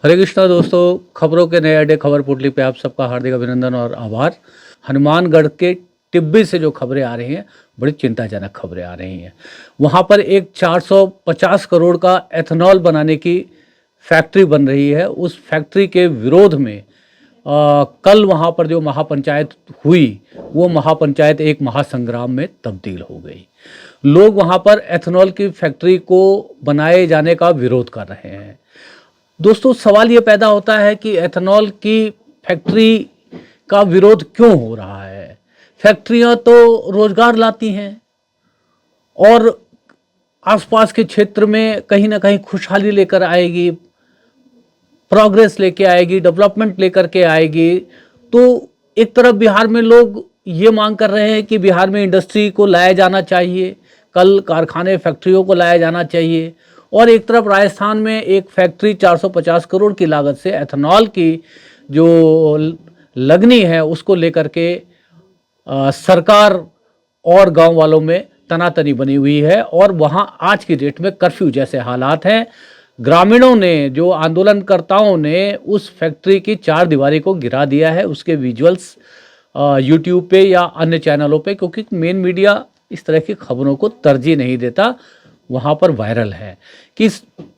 हरे कृष्णा दोस्तों, खबरों के नए अड्डे खबर पुटली पे आप सबका हार्दिक अभिनंदन और आभार। हनुमानगढ़ के टिब्बी से जो खबरें आ रही हैं, बड़ी चिंताजनक खबरें आ रही हैं। वहाँ पर एक 450 करोड़ का एथेनॉल बनाने की फैक्ट्री बन रही है। उस फैक्ट्री के विरोध में कल वहाँ पर जो महापंचायत हुई, वो महापंचायत एक महासंग्राम में तब्दील हो गई। लोग वहाँ पर एथेनॉल की फैक्ट्री को बनाए जाने का विरोध कर रहे हैं। दोस्तों, सवाल ये पैदा होता है कि एथेनॉल की फैक्ट्री का विरोध क्यों हो रहा है। फैक्ट्रियां तो रोजगार लाती हैं और आसपास के क्षेत्र में कहीं ना कहीं खुशहाली लेकर आएगी, प्रोग्रेस लेके आएगी, डेवलपमेंट लेकर के आएगी। तो एक तरफ बिहार में लोग ये मांग कर रहे हैं कि बिहार में इंडस्ट्री को लाया जाना चाहिए, कल कारखाने फैक्ट्रियों को लाया जाना चाहिए। और एक तरफ राजस्थान में एक फैक्ट्री 450 करोड़ की लागत से एथेनॉल की जो लगनी है उसको लेकर के सरकार और गांव वालों में तनातनी बनी हुई है। और वहां आज की डेट में कर्फ्यू जैसे हालात हैं। ग्रामीणों ने, जो आंदोलनकर्ताओं ने उस फैक्ट्री की चार दीवारी को गिरा दिया है। उसके विजुअल्स यूट्यूब पे या अन्य चैनलों पे, क्योंकि मेन मीडिया इस तरह की खबरों को तरजीह नहीं देता, वहाँ पर वायरल है कि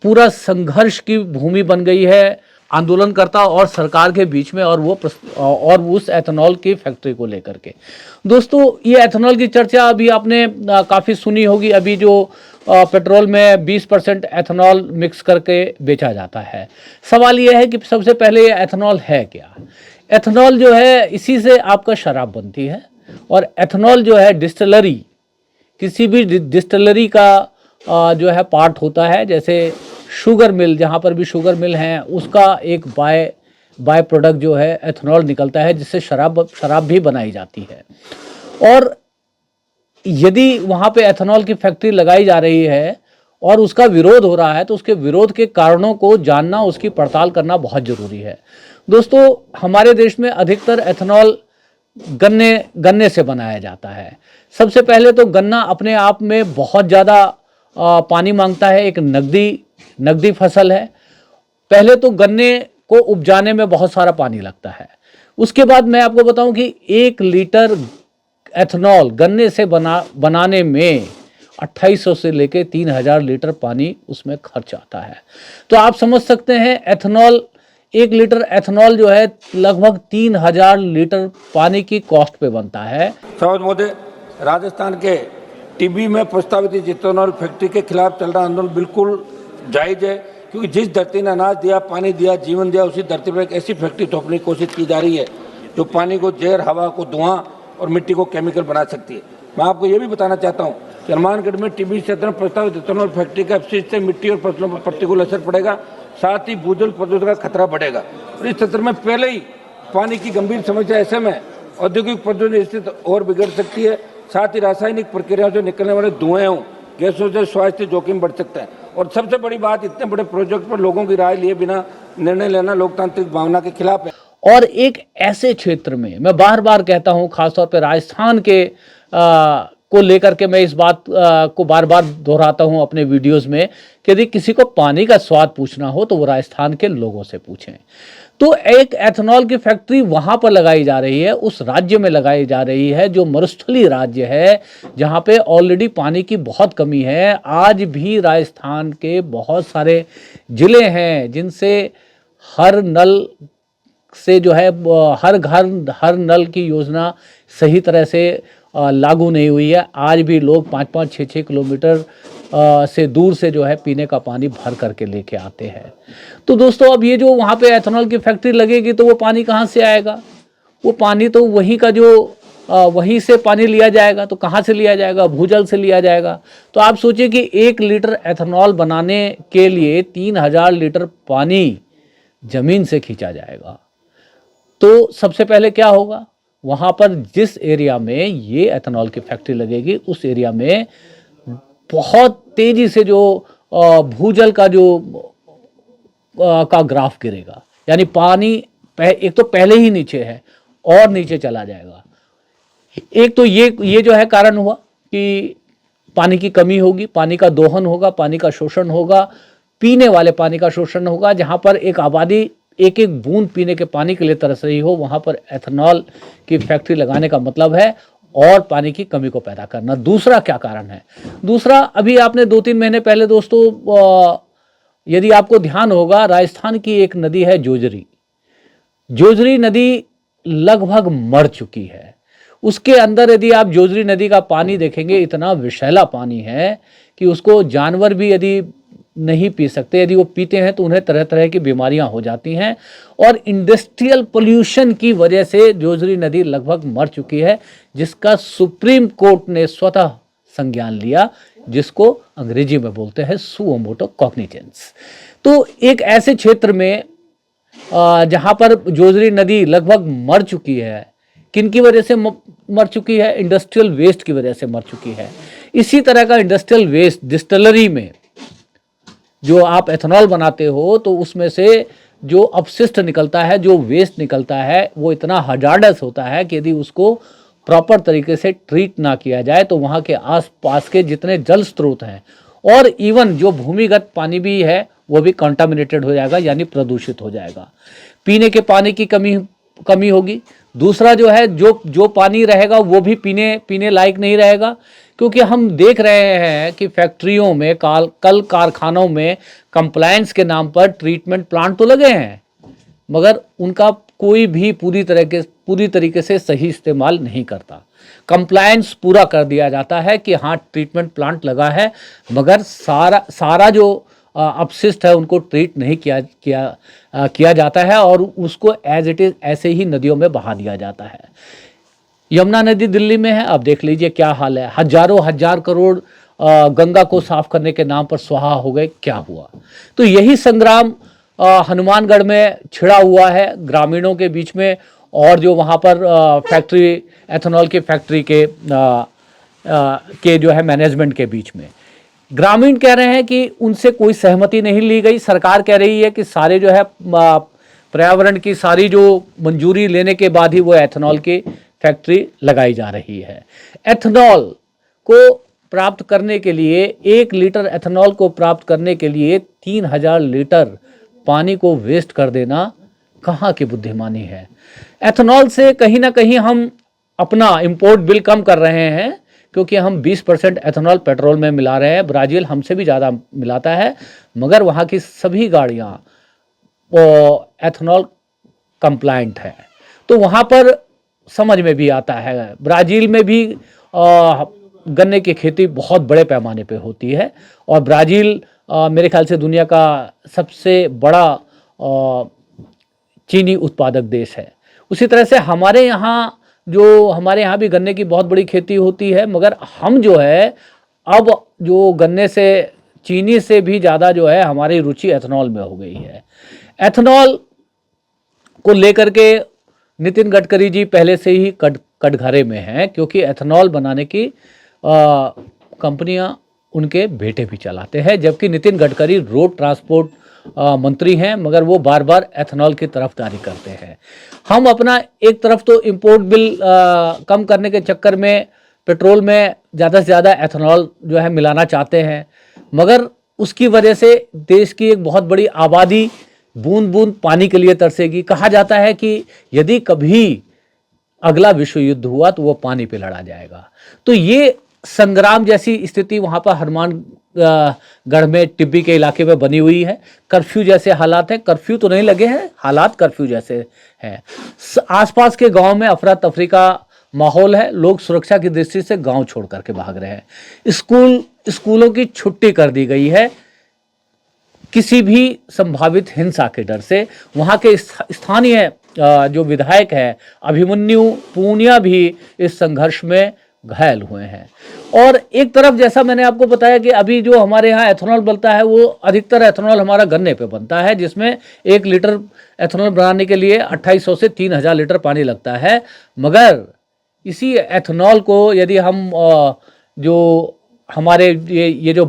पूरा संघर्ष की भूमि बन गई है आंदोलनकर्ता और सरकार के बीच में, और उस एथेनॉल की फैक्ट्री को लेकर के। दोस्तों, ये एथेनॉल की चर्चा अभी आपने काफ़ी सुनी होगी। अभी जो पेट्रोल में 20% एथेनॉल मिक्स करके बेचा जाता है। सवाल ये है कि सबसे पहले ये एथेनॉल है क्या। एथेनॉल जो है, इसी से आपका शराब बनती है। और एथेनॉल जो है डिस्टिलरी, किसी भी डिस्टिलरी का जो है पार्ट होता है। जैसे शुगर मिल, जहाँ पर भी शुगर मिल हैं, उसका एक बाय प्रोडक्ट जो है एथेनॉल निकलता है, जिससे शराब भी बनाई जाती है। और यदि वहाँ पे एथेनॉल की फैक्ट्री लगाई जा रही है और उसका विरोध हो रहा है, तो उसके विरोध के कारणों को जानना, उसकी पड़ताल करना बहुत ज़रूरी है। दोस्तों, हमारे देश में अधिकतर एथेनॉल गन्ने से बनाया जाता है। सबसे पहले तो गन्ना अपने आप में बहुत ज़्यादा पानी मांगता है, एक नकदी फसल है। पहले तो गन्ने को उपजाने में बहुत सारा पानी लगता है। उसके बाद मैं आपको बताऊं कि 1 लीटर एथेनॉल गन्ने से बनाने में 2800 से लेके 3000 लीटर पानी उसमें खर्च आता है। तो आप समझ सकते हैं, एथेनॉल 1 लीटर एथेनॉल जो है लगभग 3000 लीटर पानी की कॉस्ट पे बनता है। मोदी, राजस्थान के टिब्बी में प्रस्तावित एथेनॉल फैक्ट्री के खिलाफ चल रहा आंदोलन बिल्कुल जायज है, क्योंकि जिस धरती ने अनाज दिया, पानी दिया, जीवन दिया, उसी धरती पर एक ऐसी फैक्ट्री थोपने की कोशिश की जा रही है जो पानी को जहर, हवा को धुआं और मिट्टी को केमिकल बना सकती है। मैं आपको ये भी बताना चाहता हूँ कि हनुमानगढ़ में टिब्बी क्षेत्र में प्रस्तावित एथेनॉल फैक्ट्री का अपशिष्ट से मिट्टी और फसलों पर प्रतिकूल असर पड़ेगा, साथ ही भूजल प्रदूषण का खतरा बढ़ेगा। और इस क्षेत्र में पहले ही पानी की गंभीर समस्या, ऐसे में औद्योगिक प्रदूषण स्थिति और बिगड़ सकती है। साथ ही रासायनिक प्रक्रियाओं से निकलने वाले धुएं, गैसों से स्वास्थ्य जोखिम बढ़ सकता है। और सबसे बड़ी बात, इतने बड़े प्रोजेक्ट पर लोगों की राय लिए बिना निर्णय लेना लोकतांत्रिक भावना के खिलाफ है। और एक ऐसे क्षेत्र में, मैं बार बार कहता हूं, खासतौर पे राजस्थान के को लेकर के मैं इस बात को बार बार दोहराता हूं अपने वीडियोस में, कि यदि किसी को पानी का स्वाद पूछना हो तो वो राजस्थान के लोगों से पूछें। तो एक एथेनॉल की फैक्ट्री वहां पर लगाई जा रही है, उस राज्य में लगाई जा रही है जो मरुस्थलीय राज्य है, जहां पे ऑलरेडी पानी की बहुत कमी है। आज भी राजस्थान के बहुत सारे जिले हैं जिनसे हर नल से जो है, हर घर हर नल की योजना सही तरह से लागू नहीं हुई है। आज भी लोग 5-5, 6-6 किलोमीटर से दूर से जो है पीने का पानी भर करके लेके आते हैं। तो दोस्तों, अब ये जो वहाँ पे एथेनॉल की फैक्ट्री लगेगी तो वो पानी कहाँ से आएगा। वो पानी तो वहीं का जो वहीं से पानी लिया जाएगा। तो कहाँ से लिया जाएगा, भूजल से लिया जाएगा। तो आप सोचिए कि 1 लीटर एथेनॉल बनाने के लिए 3000 लीटर पानी जमीन से खींचा जाएगा। तो सबसे पहले क्या होगा, वहाँ पर जिस एरिया में ये एथेनॉल की फैक्ट्री लगेगी, उस एरिया में बहुत तेजी से जो भूजल का जो का ग्राफ गिरेगा। यानी पानी एक तो पहले ही नीचे है और नीचे चला जाएगा। एक तो ये जो है कारण हुआ कि पानी की कमी होगी, पानी का दोहन होगा, पानी का शोषण होगा, पीने वाले पानी का शोषण होगा। जहाँ पर एक आबादी एक एक बूंद पीने के पानी के लिए तरस रही हो, वहाँ पर एथेनॉल की फैक्ट्री लगाने का मतलब है और पानी की कमी को पैदा करना। दूसरा क्या कारण है? दूसरा, अभी आपने 2-3 महीने पहले दोस्तों, यदि आपको ध्यान होगा, राजस्थान की एक नदी है जोजरी। जोजरी नदी लगभग मर चुकी है। उसके अंदर यदि आप जोजरी नदी का पानी देखेंगे, इतना विषैला पानी है कि उसको जानवर भी यदि नहीं पी सकते। यदि वो पीते हैं तो उन्हें तरह तरह की बीमारियां हो जाती हैं। और इंडस्ट्रियल पोल्यूशन की वजह से जोजरी नदी लगभग मर चुकी है, जिसका सुप्रीम कोर्ट ने स्वतः संज्ञान लिया, जिसको अंग्रेजी में बोलते हैं सुओ मोटो कॉग्निजेंस। तो एक ऐसे क्षेत्र में जहां पर जोजरी नदी लगभग मर चुकी है, किन की वजह से मर चुकी है? इंडस्ट्रियल वेस्ट की वजह से मर चुकी है। इसी तरह का इंडस्ट्रियल वेस्ट डिस्टिलरी में जो आप एथेनॉल बनाते हो, तो उसमें से जो अपशिष्ट निकलता है, जो वेस्ट निकलता है, वो इतना हजार्डस होता है कि यदि उसको प्रॉपर तरीके से ट्रीट ना किया जाए तो वहाँ के आसपास के जितने जल स्रोत हैं और इवन जो भूमिगत पानी भी है वो भी कंटामिनेटेड हो जाएगा, यानी प्रदूषित हो जाएगा। पीने के पानी की कमी होगी। दूसरा जो है, जो पानी रहेगा वो भी पीने लायक नहीं रहेगा, क्योंकि हम देख रहे हैं कि फैक्ट्रियों में, कल कारखानों में कंप्लायंस के नाम पर ट्रीटमेंट प्लांट तो लगे हैं, मगर उनका कोई भी पूरी तरीके से सही इस्तेमाल नहीं करता। कंप्लायंस पूरा कर दिया जाता है कि हाँ ट्रीटमेंट प्लांट लगा है, मगर सारा जो अपशिष्ट है उनको ट्रीट नहीं किया जाता है और उसको एज इट इज ऐसे ही नदियों में बहा दिया जाता है। यमुना नदी दिल्ली में है, अब देख लीजिए क्या हाल है। हजार करोड़ गंगा को साफ करने के नाम पर स्वाहा हो गए, क्या हुआ? तो यही संग्राम हनुमानगढ़ में छिड़ा हुआ है ग्रामीणों के बीच में और जो वहाँ पर फैक्ट्री, एथेनॉल की फैक्ट्री के जो है मैनेजमेंट के बीच में। ग्रामीण कह रहे हैं कि उनसे कोई सहमति नहीं ली गई। सरकार कह रही है कि सारे जो है पर्यावरण की सारी जो मंजूरी लेने के बाद ही वो एथेनॉल की फैक्ट्री लगाई जा रही है। एथेनॉल को प्राप्त करने के लिए, 1 लीटर एथेनॉल को प्राप्त करने के लिए 3000 लीटर पानी को वेस्ट कर देना कहाँ की बुद्धिमानी है? एथेनॉल से कहीं ना कहीं हम अपना इंपोर्ट बिल कम कर रहे हैं, क्योंकि हम 20% एथेनॉल पेट्रोल में मिला रहे हैं। ब्राज़ील हमसे भी ज़्यादा मिलाता है, मगर वहाँ की सभी गाड़ियाँ वो एथेनॉल कंप्लायंट है। तो वहाँ पर समझ में भी आता है। ब्राज़ील में भी गन्ने की खेती बहुत बड़े पैमाने पे होती है और ब्राज़ील मेरे ख्याल से दुनिया का सबसे बड़ा चीनी उत्पादक देश है। उसी तरह से हमारे यहाँ भी गन्ने की बहुत बड़ी खेती होती है, मगर हम जो है अब जो गन्ने से, चीनी से भी ज़्यादा जो है हमारी रुचि एथेनॉल में हो गई है। एथेनॉल को लेकर के नितिन गडकरी जी पहले से ही कटघरे में हैं, क्योंकि एथेनॉल बनाने की कंपनियां उनके बेटे भी चलाते हैं, जबकि नितिन गडकरी रोड ट्रांसपोर्ट मंत्री हैं, मगर वो बार बार एथेनॉल की तरफदारी करते हैं। हम अपना एक तरफ तो इंपोर्ट बिल कम करने के चक्कर में पेट्रोल में ज़्यादा से ज़्यादा एथेनॉल जो है मिलाना चाहते हैं, मगर उसकी वजह से देश की एक बहुत बड़ी आबादी बूंद बूंद पानी के लिए तरसेगी। कहा जाता है कि यदि कभी अगला विश्व युद्ध हुआ तो वो पानी पे लड़ा जाएगा। तो ये संग्राम जैसी स्थिति वहाँ पर हनुमानगढ़ में टिब्बी के इलाके में बनी हुई है। कर्फ्यू जैसे हालात हैं, कर्फ्यू तो नहीं लगे हैं, हालात कर्फ्यू जैसे हैं। आसपास के गांव में अफरा तफरी का माहौल है, लोग सुरक्षा की दृष्टि से गांव छोड़ करके भाग रहे हैं। स्कूलों की छुट्टी कर दी गई है किसी भी संभावित हिंसा के डर से। वहाँ के स्थानीय जो विधायक है अभिमन्यु पूनिया भी इस संघर्ष में घायल हुए हैं। और एक तरफ जैसा मैंने आपको बताया कि अभी जो हमारे यहाँ एथेनॉल बनता है वो अधिकतर एथेनॉल हमारा गन्ने पे बनता है, जिसमें 1 लीटर एथेनॉल बनाने के लिए 2800 से 3000 लीटर पानी लगता है। मगर इसी एथेनॉल को यदि हम जो हमारे ये जो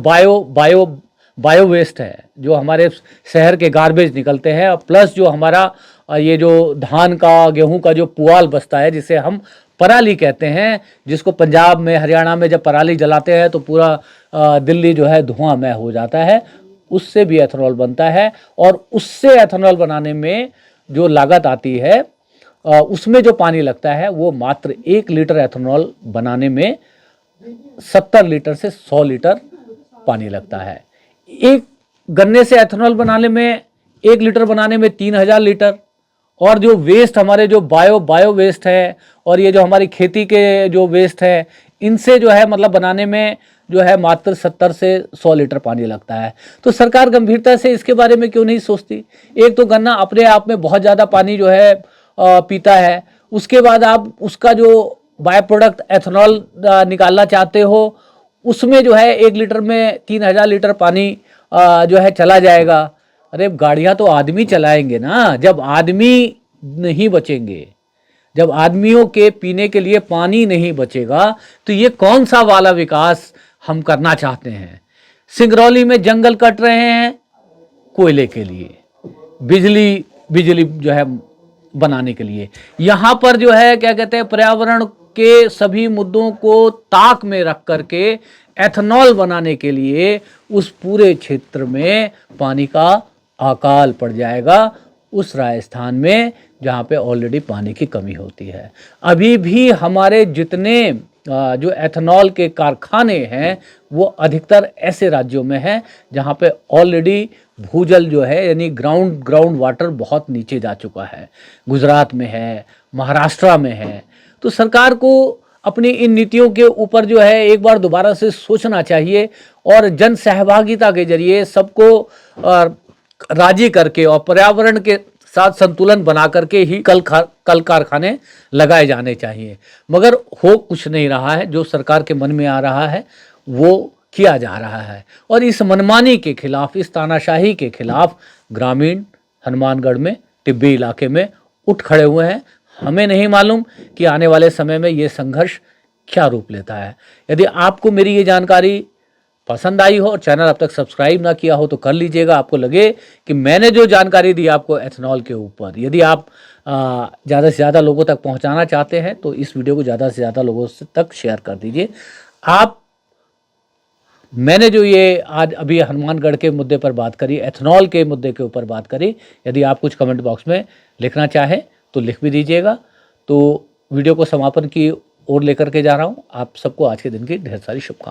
बायो वेस्ट है, जो हमारे शहर के गार्बेज निकलते हैं, प्लस जो हमारा ये जो धान का, गेहूं का जो पुआल बचता है जिसे हम पराली कहते हैं, जिसको पंजाब में, हरियाणा में जब पराली जलाते हैं तो पूरा दिल्ली जो है धुआंमय हो जाता है। उससे भी एथेनॉल बनता है। और उससे एथेनॉल बनाने में जो लागत आती है, उसमें जो पानी लगता है वो मात्र 1 लीटर एथेनॉल बनाने में 70 लीटर से 100 लीटर पानी लगता है। एक गन्ने से एथेनॉल बनाने में 1 लीटर बनाने में 3000 लीटर। और जो वेस्ट हमारे जो बायो वेस्ट है और ये जो हमारी खेती के जो वेस्ट है, इनसे जो है मतलब बनाने में जो है मात्र 70 से 100 लीटर पानी लगता है। तो सरकार गंभीरता से इसके बारे में क्यों नहीं सोचती? एक तो गन्ना अपने आप में बहुत ज़्यादा पानी जो है पीता है, उसके बाद आप उसका जो बाय प्रोडक्ट एथेनॉल निकालना चाहते हो, उसमें जो है 1 लीटर में 3000 लीटर पानी जो है चला जाएगा। अरे गाड़ियां तो आदमी चलाएंगे ना। जब आदमी नहीं बचेंगे, जब आदमियों के पीने के लिए पानी नहीं बचेगा, तो ये कौन सा वाला विकास हम करना चाहते हैं? सिंगरौली में जंगल कट रहे हैं कोयले के लिए, बिजली जो है बनाने के लिए। यहाँ पर जो है क्या कहते हैं, पर्यावरण के सभी मुद्दों को ताक में रख करके एथेनॉल बनाने के लिए उस पूरे क्षेत्र में पानी का अकाल पड़ जाएगा, उस राजस्थान में जहाँ पे ऑलरेडी पानी की कमी होती है। अभी भी हमारे जितने जो एथेनॉल के कारखाने हैं वो अधिकतर ऐसे राज्यों में हैं जहाँ पे ऑलरेडी भूजल जो है यानी ग्राउंड वाटर बहुत नीचे जा चुका है। गुजरात में है, महाराष्ट्र में है। तो सरकार को अपनी इन नीतियों के ऊपर जो है एक बार दोबारा से सोचना चाहिए और जन सहभागिता के जरिए सबको राजी करके और पर्यावरण के साथ संतुलन बना करके ही कल कारखाने लगाए जाने चाहिए। मगर हो कुछ नहीं रहा है। जो सरकार के मन में आ रहा है वो किया जा रहा है। और इस मनमानी के खिलाफ, इस तानाशाही के खिलाफ ग्रामीण हनुमानगढ़ में टिब्बी इलाके में उठ खड़े हुए हैं। हमें नहीं मालूम कि आने वाले समय में ये संघर्ष क्या रूप लेता है। यदि आपको मेरी ये जानकारी पसंद आई हो और चैनल अब तक सब्सक्राइब ना किया हो तो कर लीजिएगा। आपको लगे कि मैंने जो जानकारी दी आपको एथेनॉल के ऊपर, यदि आप ज़्यादा से ज़्यादा लोगों तक पहुंचाना चाहते हैं तो इस वीडियो को ज़्यादा से ज़्यादा लोगों तक शेयर कर दीजिए। मैंने जो ये आज अभी हनुमानगढ़ के मुद्दे पर बात करी, एथेनॉल के मुद्दे के ऊपर बात करी, यदि आप कुछ कमेंट बॉक्स में लिखना चाहें तो लिख भी दीजिएगा। तो वीडियो को समापन की ओर लेकर के जा रहा हूँ। आप सबको आज के दिन की ढेर सारी शुभकामनाएं।